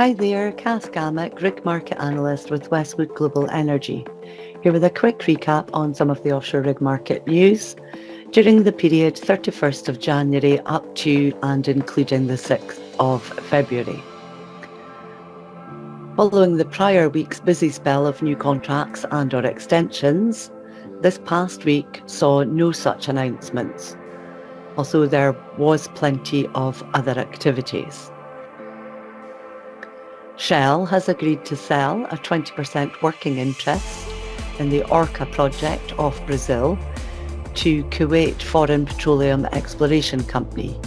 Hi there, Kath Gammack, Rig Market Analyst with Westwood Global Energy, here with a quick recap on some of the offshore rig market news during the period 31st of January up to and including the 6th of February. Following the prior week's busy spell of new contracts and/or extensions, this past week saw no such announcements, although there was plenty of other activities. Shell has agreed to sell a 20% working interest in the Orca project off Brazil to Kuwait Foreign Petroleum Exploration Company.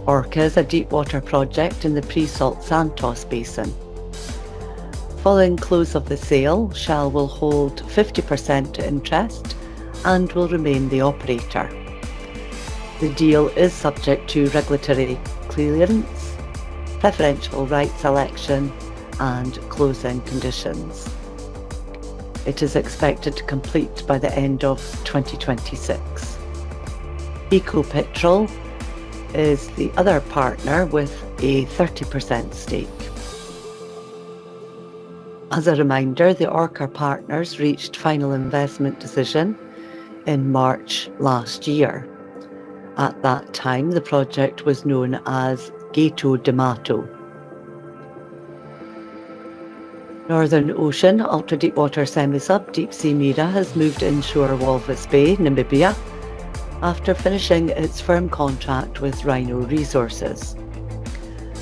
Orca is a deepwater project in the pre-salt Santos Basin. Following close of the sale, Shell will hold 50% interest and will remain the operator. The deal is subject to regulatory clearance, preferential rights election and closing conditions. It is expected to complete by the end of 2026. Ecopetrol is the other partner with a 30% stake. As a reminder, the Orca partners reached final investment decision in March last year. At that time, the project was known as Gato d'Amato. Northern Ocean ultra-deepwater semi-sub Deep-Sea Mira has moved inshore Walvis Bay, Namibia, after finishing its firm contract with Rhino Resources.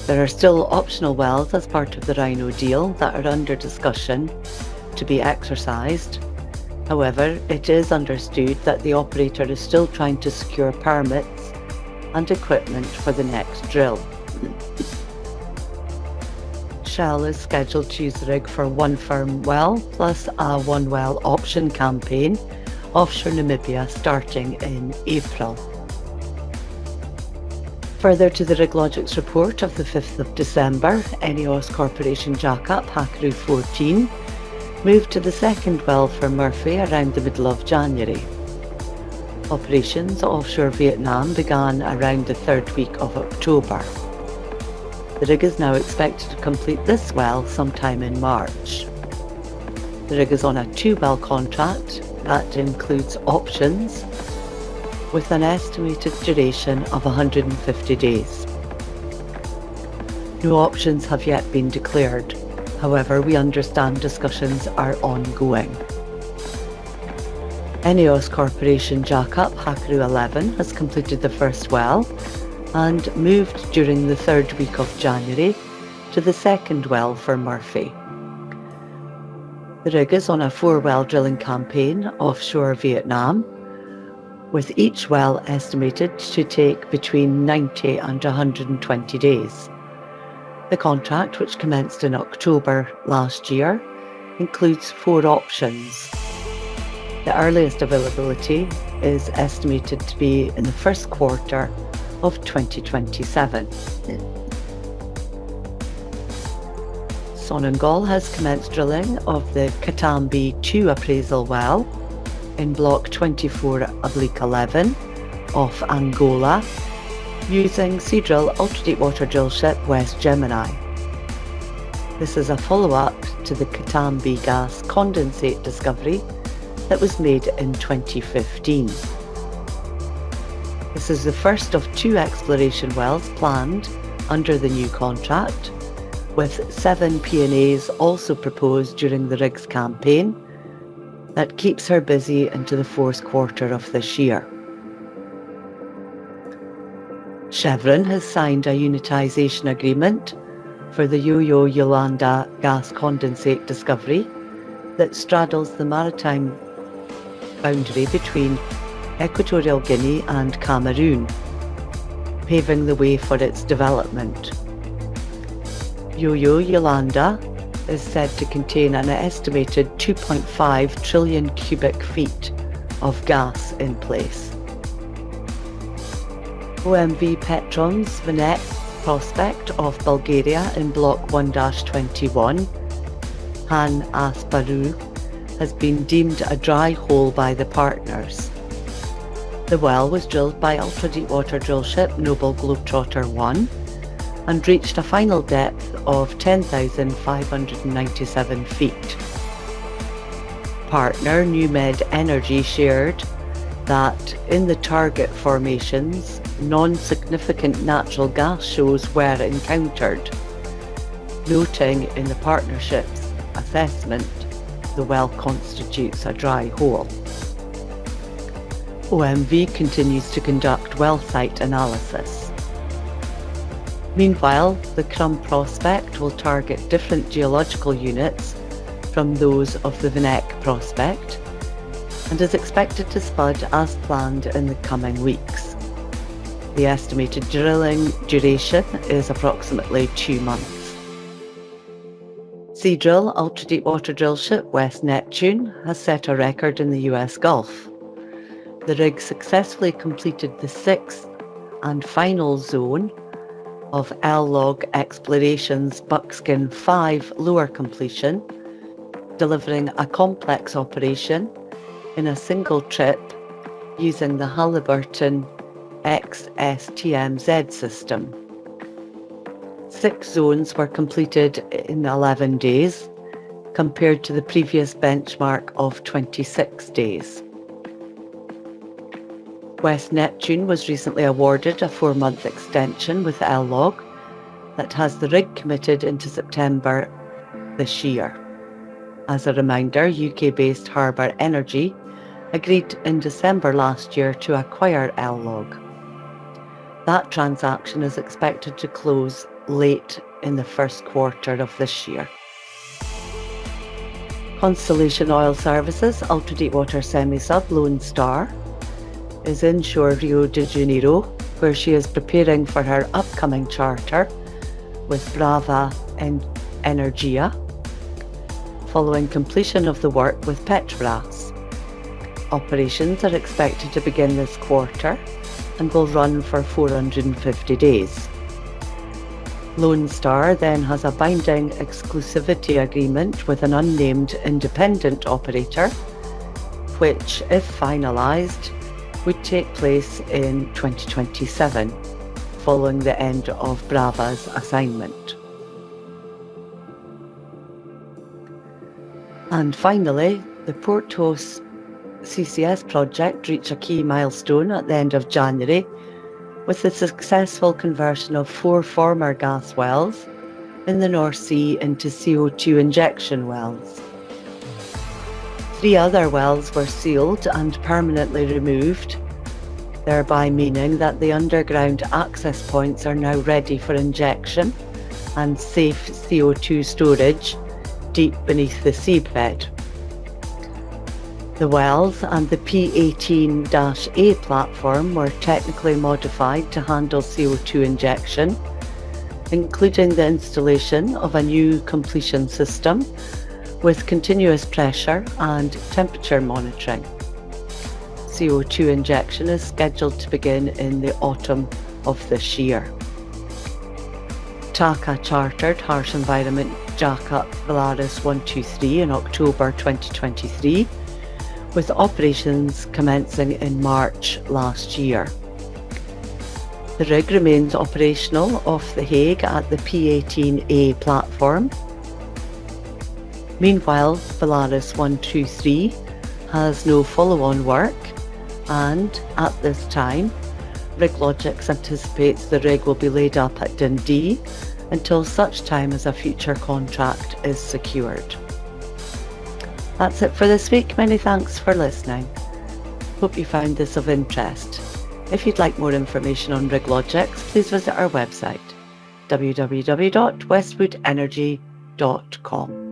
There are still optional wells as part of the Rhino deal that are under discussion to be exercised. However, it is understood that the operator is still trying to secure permits and equipment for the next drill. Shell is scheduled to use the rig for one firm well plus a one well option campaign offshore Namibia starting in April. Further to the RigLogix report of the 5th of December, ENEOS Corporation jackup Hakaru 14 moved to the second well for Murphy around the middle of January. Operations offshore Vietnam began around the third week of October. The rig is now expected to complete this well sometime in March. The rig is on a 2-well contract that includes options with an estimated duration of 150 days. No options have yet been declared. However, we understand discussions are ongoing. ENEOS Corporation jackup Hakaru 11 has completed the first well and moved during the third week of January to the second well for Murphy. The rig is on a 4-well drilling campaign offshore Vietnam, with each well estimated to take between 90 and 120 days. The contract, which commenced in October last year, includes 4 options. The earliest availability is estimated to be in the first quarter of 2027. Sonangol has commenced drilling of the Katambi 2 appraisal well in Block 24/11 off Angola using Seadrill ultra-deepwater drillship West Gemini. This is a follow-up to the Katambi gas condensate discovery that was made in 2015. This is the first of 2 exploration wells planned under the new contract, with 7 P&As also proposed during the rig's campaign that keeps her busy into the 4th quarter of this year. Chevron has signed a unitization agreement for the Yo-Yo Yolanda gas condensate discovery that straddles the maritime boundary between Equatorial Guinea and Cameroon, paving the way for its development. Yo-Yo Yolanda is said to contain an estimated 2.5 trillion cubic feet of gas in place. OMV Petron's Venet prospect off Bulgaria in Block 1-21, Han Asparuh, has been deemed a dry hole by the partners. The well was drilled by ultra-deepwater drillship Noble Globetrotter 1 and reached a final depth of 10,597 feet. Partner NewMed Energy shared that in the target formations, non-significant natural gas shows were encountered, noting in the partnership's assessment the well constitutes a dry hole. OMV continues to conduct well site analysis. Meanwhile, the Crum prospect will target different geological units from those of the Vinec prospect and is expected to spud as planned in the coming weeks. The estimated drilling duration is approximately 2 months. Seadrill ultra-deepwater drillship West Neptune has set a record in the US Gulf. The rig successfully completed the 6th and final zone of LLOG Exploration's Buckskin 5 lower completion, delivering a complex operation in a single trip using the Halliburton XSTMZ system. 6 zones were completed in 11 days, compared to the previous benchmark of 26 days. West Neptune was recently awarded a 4-month extension with LLOG that has the rig committed into September this year. As a reminder, UK-based Harbour Energy agreed in December last year to acquire LLOG. That transaction is expected to close late in the first quarter of this year. Constellation Oil Services ultra-deepwater semi-sub Lone Star is inshore Rio de Janeiro, where she is preparing for her upcoming charter with Brava Energia, following completion of the work with Petrobras. Operations are expected to begin this quarter and will run for 450 days. Lone Star then has a binding exclusivity agreement with an unnamed independent operator, which, if finalised, would take place in 2027, following the end of Brava's assignment. And finally, the Porthos CCS project reached a key milestone at the end of January with the successful conversion of 4 former gas wells in the North Sea into CO2 injection wells. 3 other wells were sealed and permanently removed, thereby meaning that the underground access points are now ready for injection and safe CO2 storage deep beneath the seabed. The wells and the P18-A platform were technically modified to handle CO2 injection, including the installation of a new completion system with continuous pressure and temperature monitoring. CO2 injection is scheduled to begin in the autumn of this year. TAQA chartered harsh environment jackup Valaris 123 in October 2023, with operations commencing in March last year. The rig remains operational off The Hague at the P18A platform. Meanwhile, Valaris 123 has no follow-on work, and at this time, RigLogix anticipates the rig will be laid up at Dundee until such time as a future contract is secured. That's it for this week. Many thanks for listening. Hope you found this of interest. If you'd like more information on RigLogix, please visit our website, www.westwoodenergy.com.